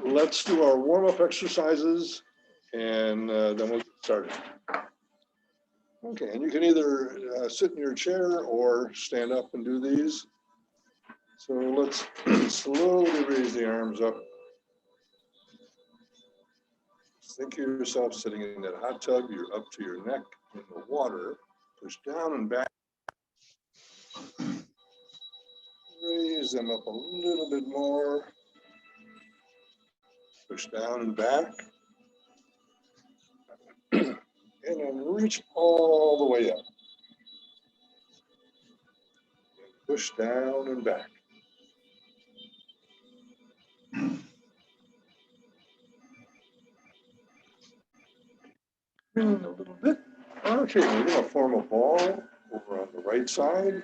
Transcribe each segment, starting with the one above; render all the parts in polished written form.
let's do our warm-up exercises, and then we'll get started. Okay, and you can either sit in your chair or stand up and do these. So let's slowly raise the arms up. Think of yourself sitting in that hot tub. You're up to your neck in the water. Push down and back. Raise them up a little bit more. Push down and back. And then reach all the way up. And push down and back. And a little bit. Okay, we're going to form a ball over on the right side.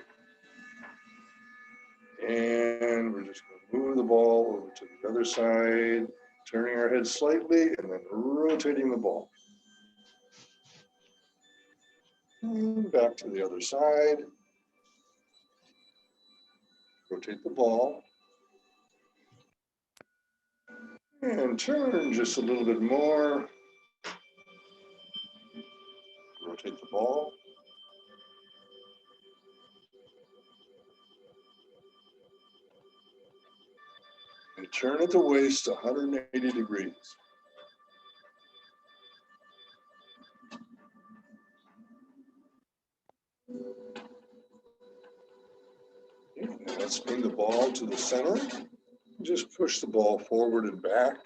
And we're just going to move the ball over to the other side, turning our head slightly and then rotating the ball. And back to the other side. Rotate the ball. And turn just a little bit more. Rotate the ball. And turn at the waist 180 degrees. And let's bring the ball to the center. Just push the ball forward and back.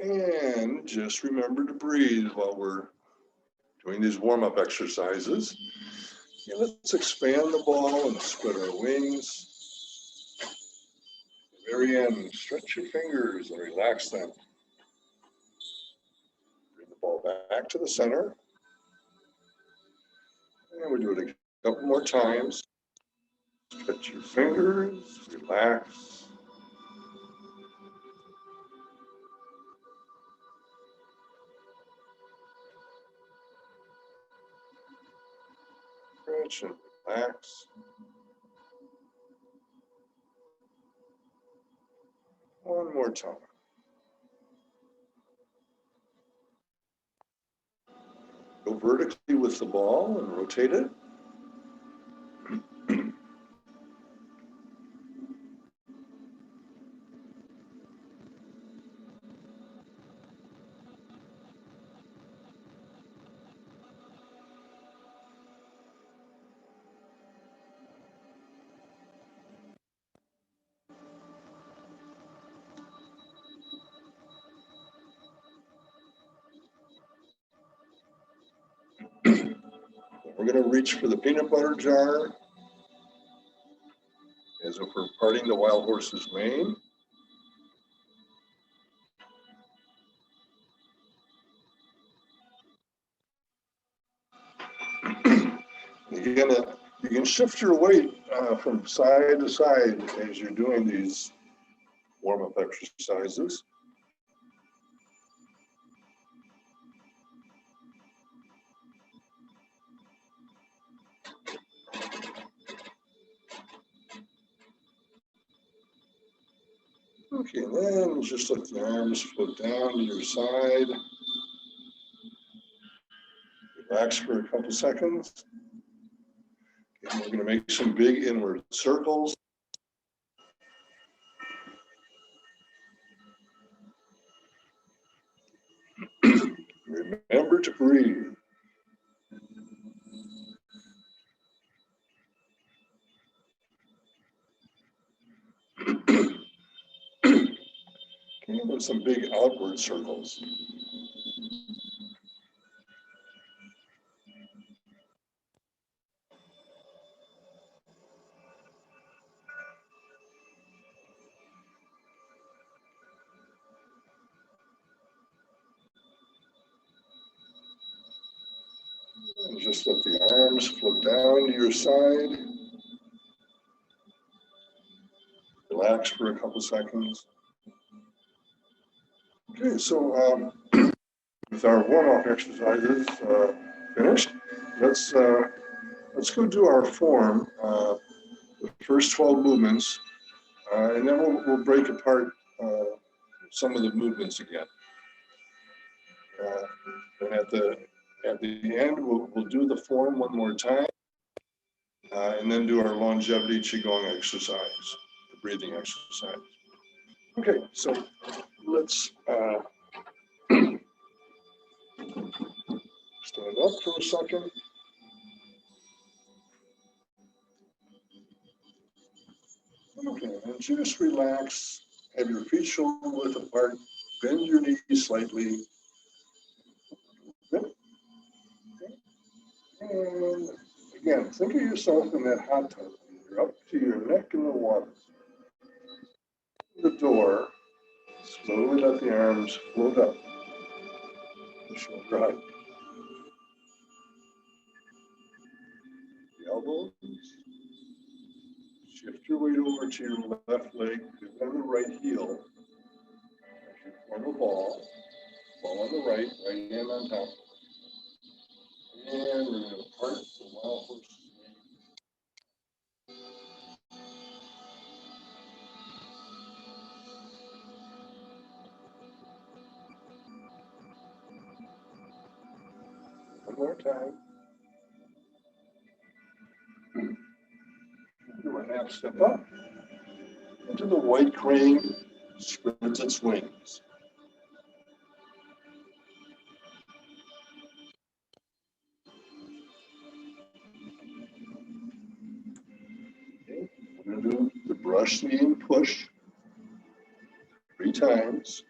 And just remember to breathe while we're doing these warm-up exercises. Okay, let's expand the ball and spread our wings. At the very end, stretch your fingers and relax them. Bring the ball back to the center. And we'll do it a couple more times. Stretch your fingers, relax. Stretch and relax. One more time. Go vertically with the ball and rotate it. We're going to reach for the peanut butter jar as if we're parting the wild horse's mane. You can shift your weight from side to side as you're doing these warm-up exercises. Okay, and then just let the arms float down to your side. Relax for a couple seconds. Okay, we're going to make some big inward circles. Remember to breathe. Okay, there's some big outward circles. And just let the arms float down to your side. Relax for a couple seconds. Okay, so with our warm-up exercises finished, let's go do our form, the first 12 movements, and then we'll break apart some of the movements again. And at the end, we'll do the form one more time, and then do our longevity Qigong exercise, the breathing exercise. Okay, so let's stand up for a second. Okay, and just relax. Have your feet shoulder width apart. Bend your knees slightly. Okay. And again, think of yourself in that hot tub. You're up to your neck in the water. The door. Slowly let the arms float up. The shoulder height. The elbows. Shift your weight over to your left leg, on the right heel. As you form a ball. Ball on the right, right hand on top. And we're going to part the wild horse. One more time. Do a half step up. Into the white crane spreads its wings. Okay. We're going to do the brush knee and push 3 times.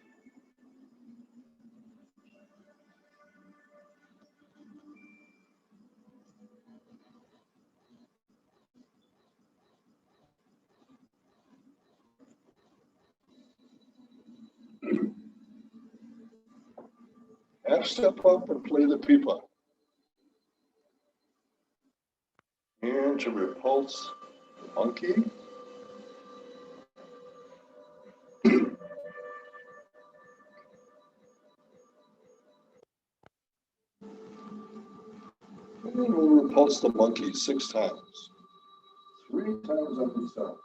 Half step up and play the pipa. And to repulse the monkey. And then we'll repulse the monkey 6 times. 3 times up and down.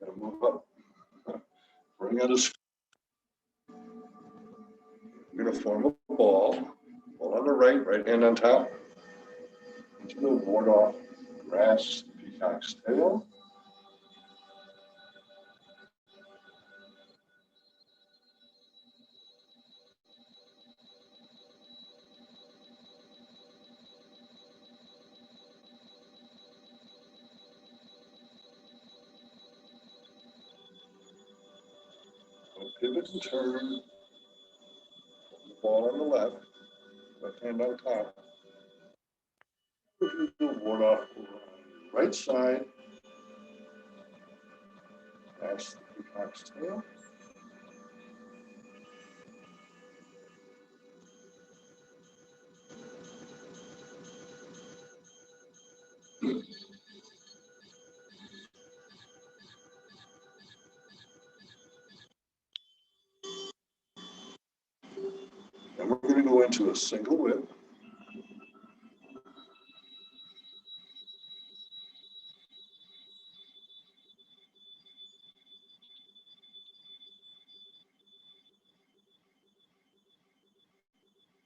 Gotta move up. Bring out a. We're going to form a ball. Ball on the right, right hand on top. Into the ward off grass peacock's tail. Pivot and turn. The ball on the left hand on top. Ward off right side. That's the peacock's tail. And we're going to go into a single whip.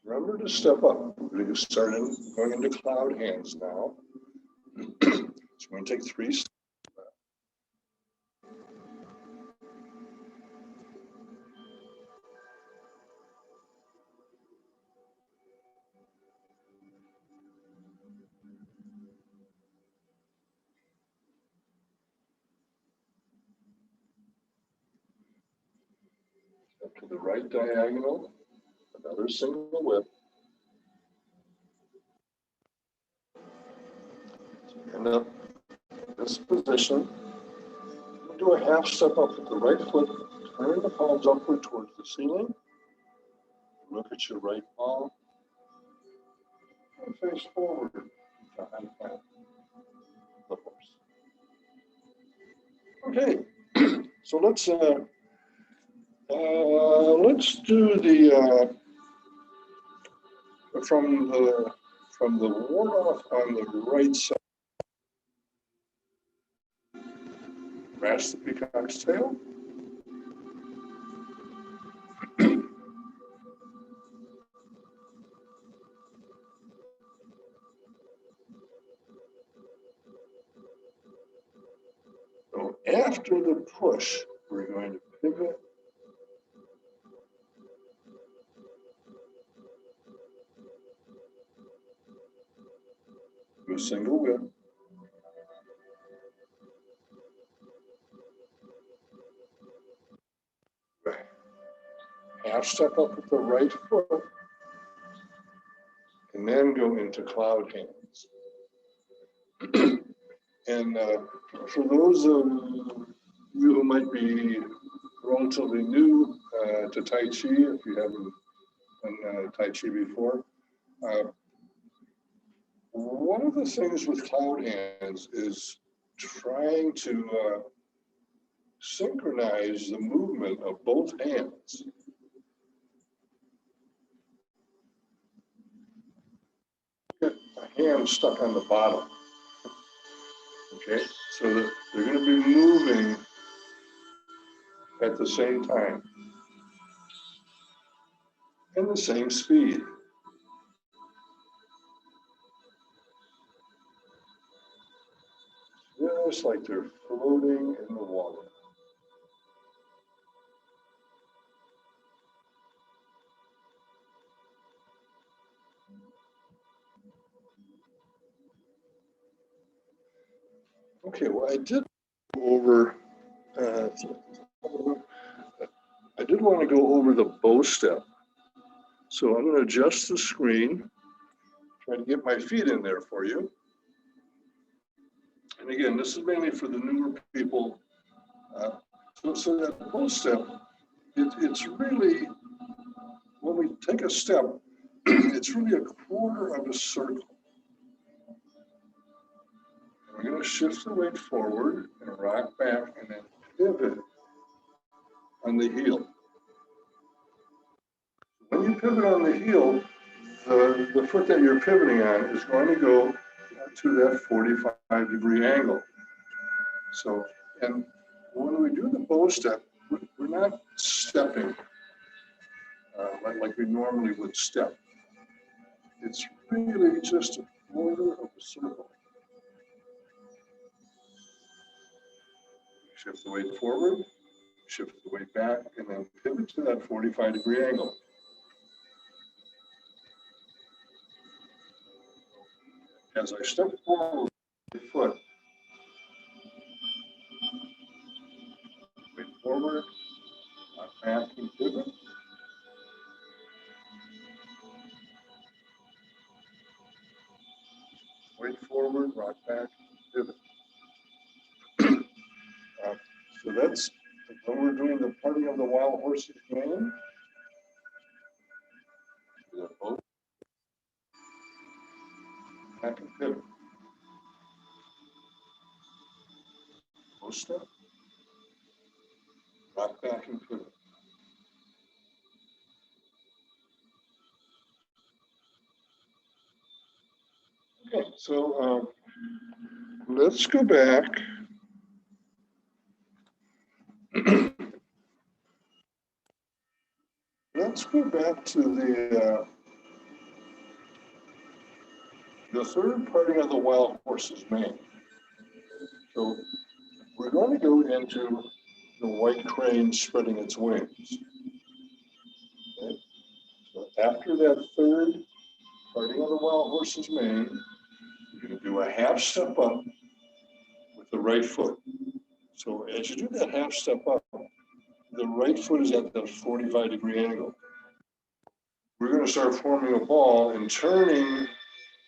Remember to step up. We're going to start going into cloud hands now. So we're going to take 3 steps. Up to the right diagonal. Another single whip. End up in this position. We'll do a half step up with the right foot. Turn the palms upward towards the ceiling. Look at your right palm. and face forward behind the horse. Okay, so let's do the from the ward off on the right side. Grasp the peacock's tail. So after the push, we're going to pivot. Do a single whip. Half step up with the right foot, and then go into cloud hands. And for those of you who might be relatively new to Tai Chi, if you haven't done Tai Chi before, one of the things with cloud hands is trying to synchronize the movement of both hands. Get a hand stuck on the bottom. Okay, so that they're going to be moving at the same time and the same speed. Just like they're floating in the water. Okay, well, I did go over, I did want to go over the bow step. So I'm going to adjust the screen, try to get my feet in there for you. And again, this is mainly for the newer people. So that bow step, it's really, when we take a step, it's really a quarter of a circle. We're going to shift the weight forward and rock back and then pivot on the heel. When you pivot on the heel, the foot that you're pivoting on is going to go to that 45-degree angle. So, and when we do the bow step, we're not stepping like we normally would step. It's really just a quarter of a circle. Shift the weight forward, shift the weight back, and then pivot to that 45-degree angle. As I step forward with the foot, weight forward, rock back and pivot. Weight forward, rock back, pivot. So that's when we're doing the parting of the wild horse's mane. Back and pivot. Bow step. Rock back and pivot. Okay, so let's go back. Let's go back to the third parting of the wild horse's mane. So we're going to go into the white crane spreading its wings. Okay. So after that third parting of the wild horse's mane, you're going to do a half step up with the right foot. So as you do that half step up, the right foot is at that 45-degree angle. We're going to start forming a ball and turning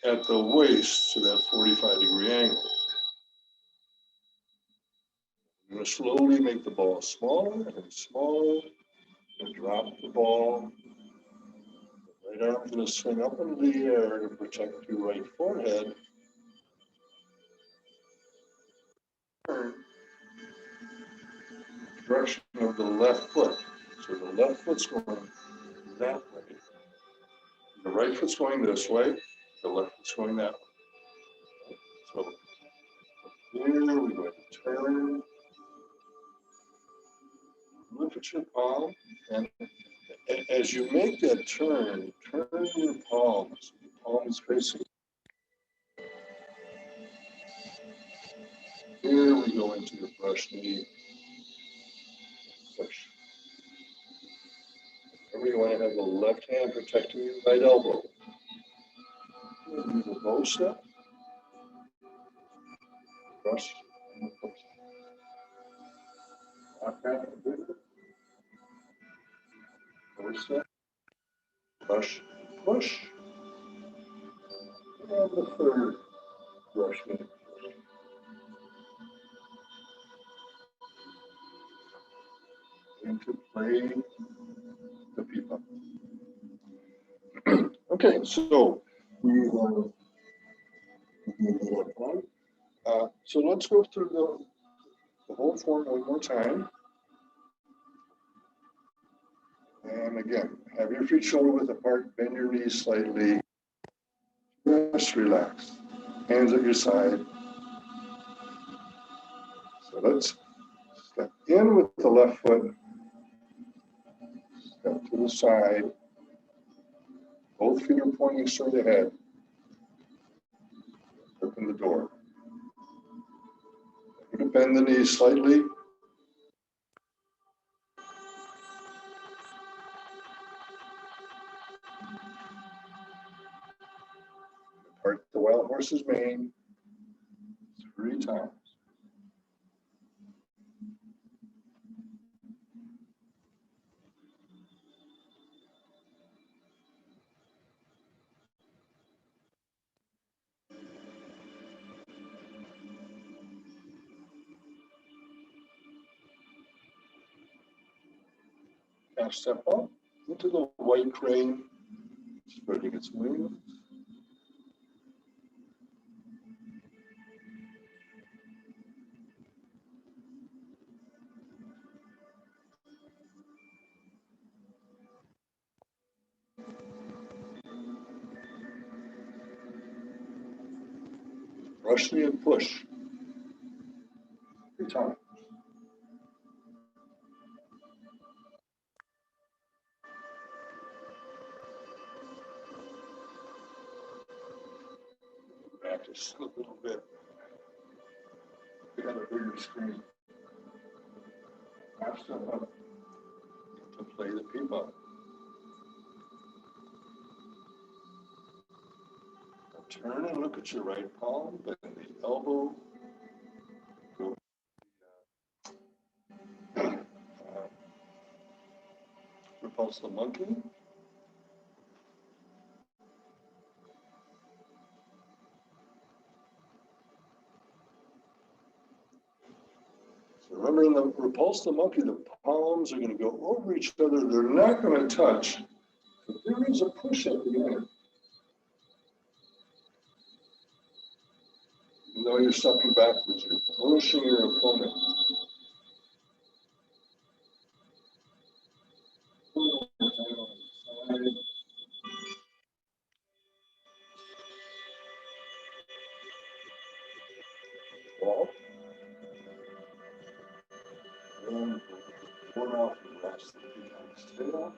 at the waist to that 45-degree angle. We're going to slowly make the ball smaller and smaller and drop the ball. The Right arm's going to swing up into the air to protect your right forehead. Turn the direction of the left foot. So the left foot's going that way. The right foot's going this way. The left foot's going that way. So here we're going to turn. Look at your palm, and as you make that turn your palms. The palm is facing. Here we go into the brush knee. Push. Remember, you want to have the left hand protecting your right elbow. Do the bow step. Brush. And push. Lock that. Bow step. Brush. Push. And the third brush knee. To play the people. Okay, so we so let's go through the whole form one more time. And again, have your feet shoulder width apart, bend your knees slightly, just relax. Hands at your side. So let's step in with the left foot, step to the side. Both feet are pointing straight ahead. Open the door. You're going to bend the knees slightly. Part the wild horse's mane 3 times. Now step up into the white crane, spreading its wings. Brush knee and push 3 times. Back just a little bit. We got a bigger screen. Half step up to play the people. Turn and look at your right palm, bend the elbow. Go. Repulse the monkey. So remember, in the repulse the monkey, the palms are going to go over each other. They're not going to touch, but there is a push at the end. Even though you're stepping backwards, you're pushing your opponent. Ball. And one off the rest of the tail.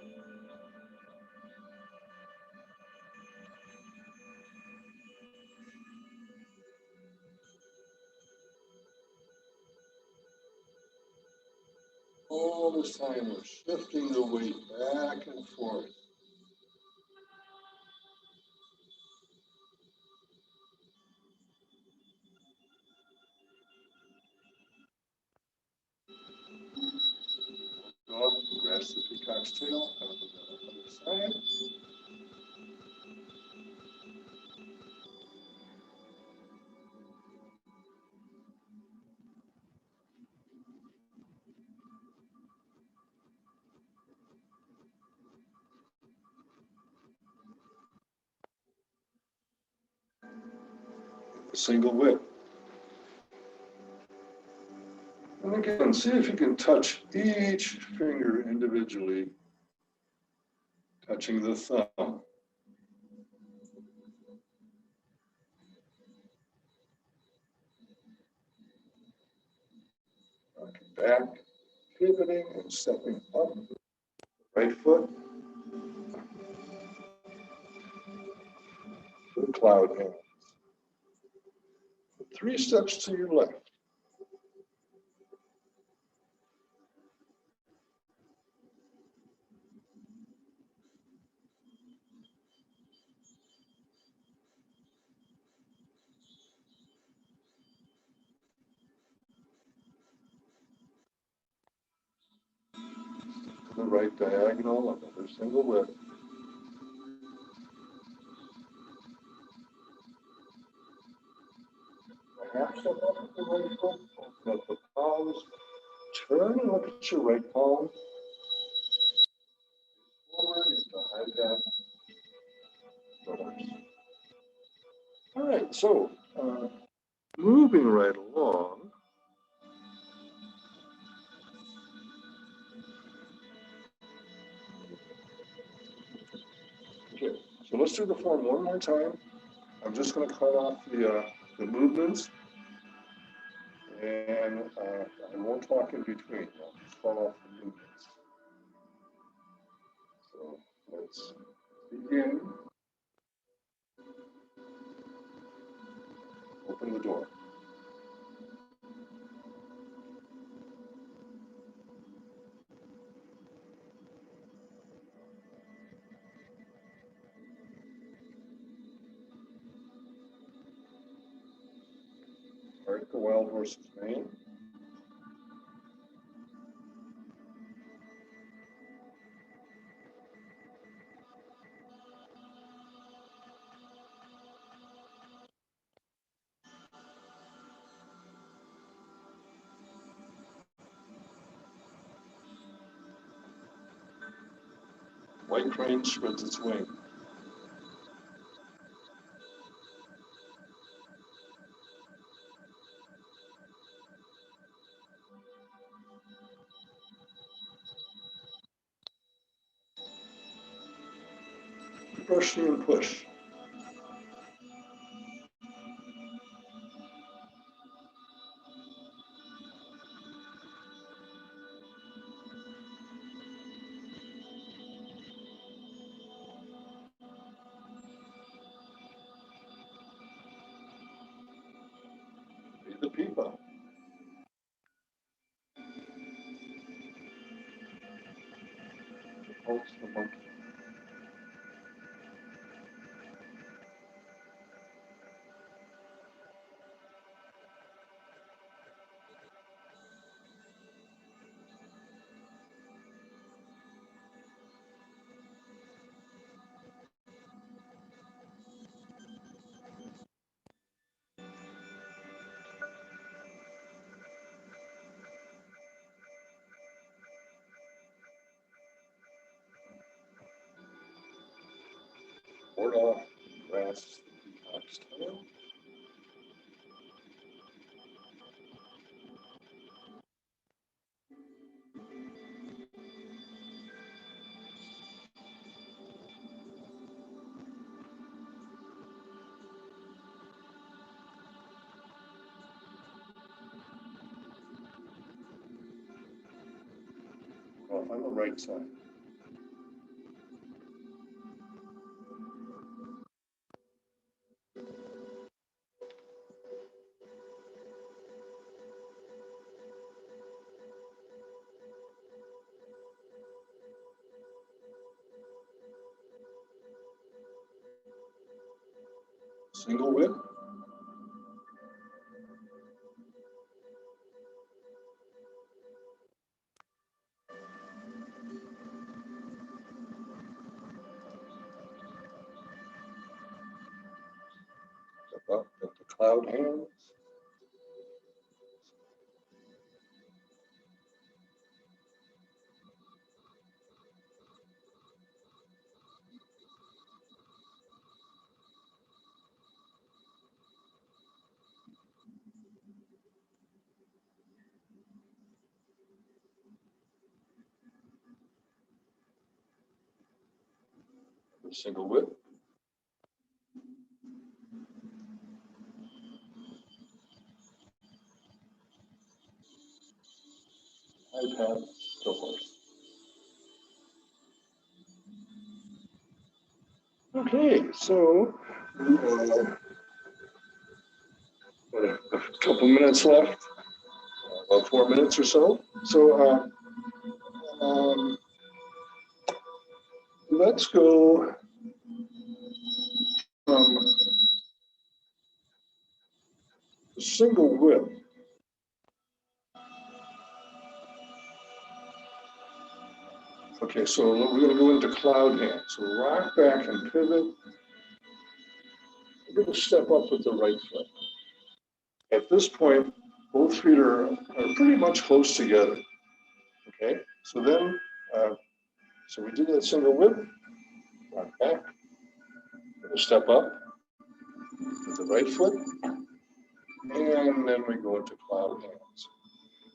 All this time we're shifting the weight back and forth. Go up, grasp the peacock's tail, out of the other side. single whip. And again, see if you can touch each finger individually, touching the thumb. Back, pivoting and stepping up. Right foot. To the cloud hands. 3 steps to your left. To the right diagonal, another single whip. Half step up with the right foot, open up the palms, turn and look at your right palm. Forward into high back. All right, so moving right along. Okay, so let's do the form one more time. I'm just going to cut off the movements, and I won't talk in between. I'll just cut off the movements. So let's begin. Open the door. Start the wild horse's mane. White crane spreads its wing. Brush knee and push. Be the pipa. Pulse the monkey. Board off, grasps the peacock's tail. Off on the right side. Single whip. Step up at the cloud hands. Single whip. iPad, so forth. Okay, so a couple minutes left, about 4 minutes or so. So let's go from the single whip. Okay, so we're going to go into cloud hand. So rock back and pivot. We're going to step up with the right foot. At this point, both feet are pretty much close together. Okay, so then, so we did that single whip, rock back, we're going to step up with the right foot, and then we go into cloud hands.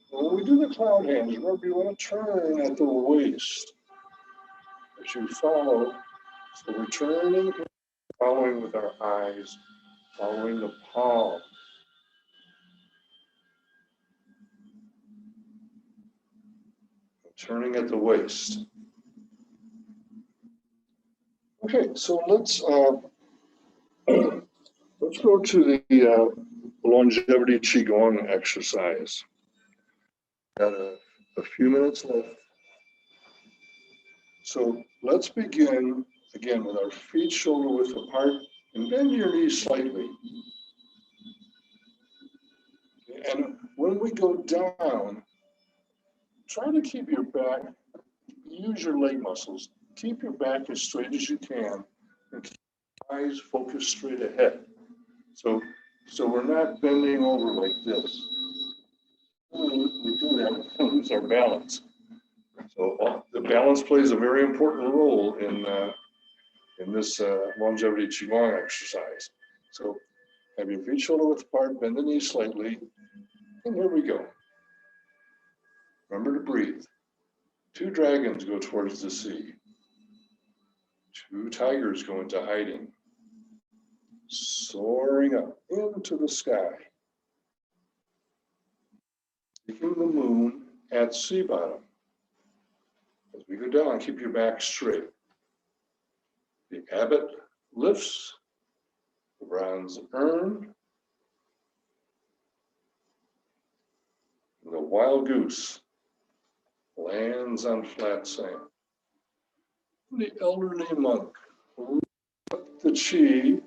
When we do the cloud hands, remember you want to turn at the waist as you follow. So we're turning, following with our eyes, following the palm. Turning at the waist. Okay, so let's go to the longevity Qigong exercise. Got a few minutes left. So let's begin again with our feet shoulder width apart and bend your knees slightly. And when we go down, try to keep your back, use your leg muscles, keep your back as straight as you can and keep your eyes focused straight ahead. So we're not bending over like this. We do that, we lose our balance. So the balance plays a very important role in this longevity Qigong exercise. So have your feet shoulder width apart, bend the knees slightly, and here we go. Remember to breathe. 2 dragons go towards the sea. 2 tigers go into hiding. Soaring up into the sky. Seeking the moon at sea bottom. As we go down, keep your back straight. The abbot lifts the bronze urn. And the wild goose lands on flat sand. The elderly monk lifts up the chi,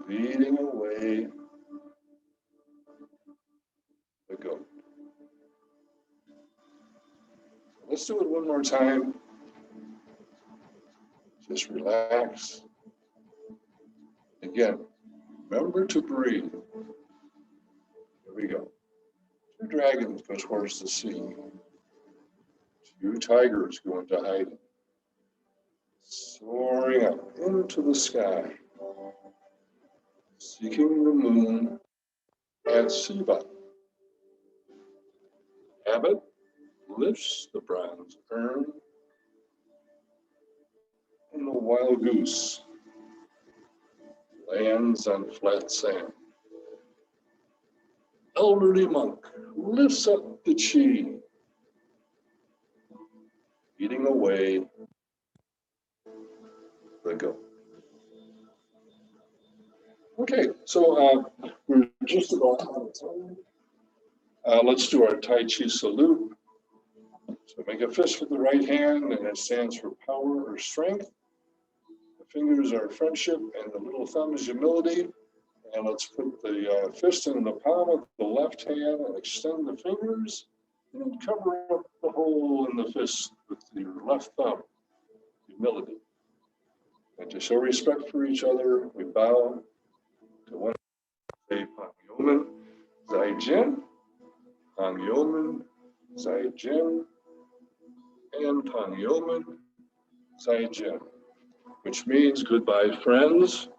leading away the goat. Let's do it one more time. Just relax. Again, remember to breathe. Here we go. 2 dragons go towards the sea. 2 tigers go into hiding. Soaring up into the sky. Seeking the moon at sea bottom. Abbot lifts the bronze urn. And the wild goose lands on flat sand. Elderly monk lifts up the chi, leading away the goat. Okay, so we're just about out of time. Let's do our Tai Chi salute. So make a fist with the right hand, and it stands for power or strength. The fingers are friendship, and the little thumb is humility. And let's put the fist in the palm of the left hand and extend the fingers and cover up the hole in the fist with your left thumb, humility. And to show respect for each other, we bow to one another, say Pangyomen Zai Jin, Pangyomen Zai Jin, and Pangyomen Zai Jin, which means goodbye, friends.